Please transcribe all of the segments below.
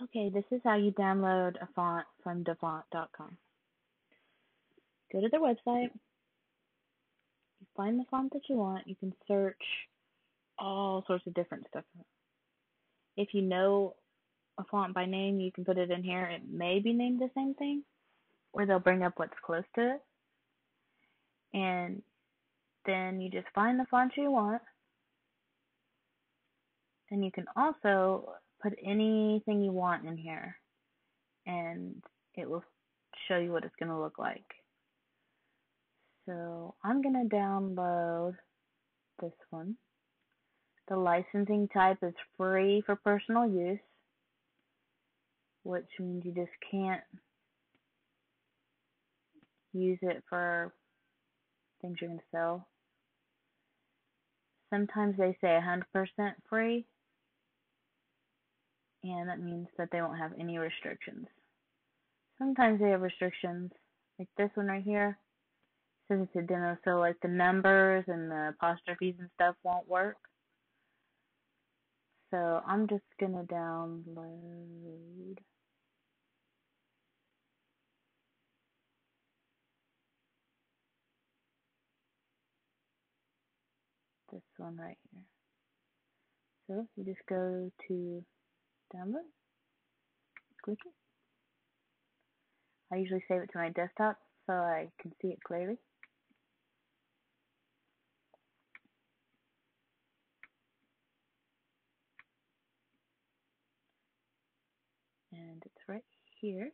Okay, this is how you download a font from dafont.com. Go to their website, you find the font that you want, you can search all sorts of different stuff. If you know a font by name, you can put it in here. It may be named the same thing, or they'll bring up what's close to it. And then you just find the font you want. And you can also put anything you want in here, and it will show you what it's going to look like. So I'm going to download this one. The licensing type is free for personal use, which means you just can't use it for things you're going to sell. Sometimes they say 100% free, and that means that they won't have any restrictions. Sometimes they have restrictions, like this one right here. It says it's a demo, so like the numbers and the apostrophes and stuff won't work. So I'm just going to download this one right here. So you just go to download, click it. I usually save it to my desktop so I can see it clearly. And it's right here.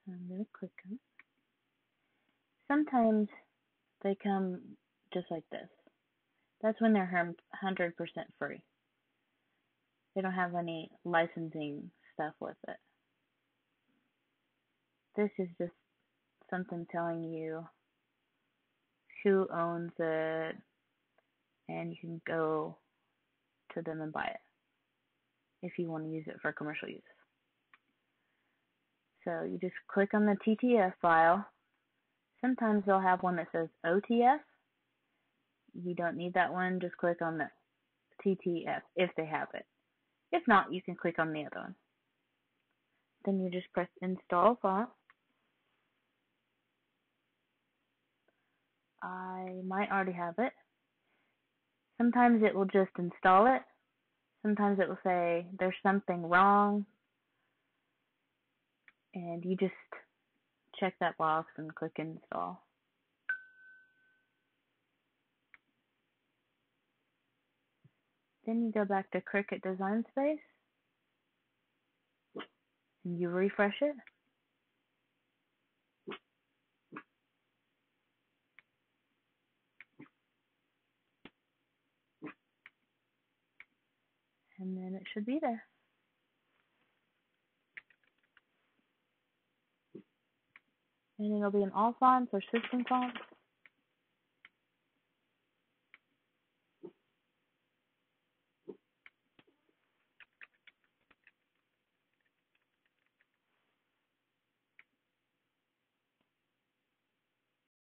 So I'm going to click on it. Sometimes they come just like this. That's when they're 100% free. They don't have any licensing stuff with it. This is just something telling you who owns it, and you can go to them and buy it if you want to use it for commercial use. So you just click on the TTF file. Sometimes they'll have one that says OTF. You don't need that one. Just click on the TTF if they have it. If not, you can click on the other one. Then you just press install font. I might already have it. Sometimes it will just install it. Sometimes it will say there's something wrong. And you just check that box and click install. Then you go back to Cricut Design Space and you refresh it. And then it should be there. And it'll be in all fonts or system fonts.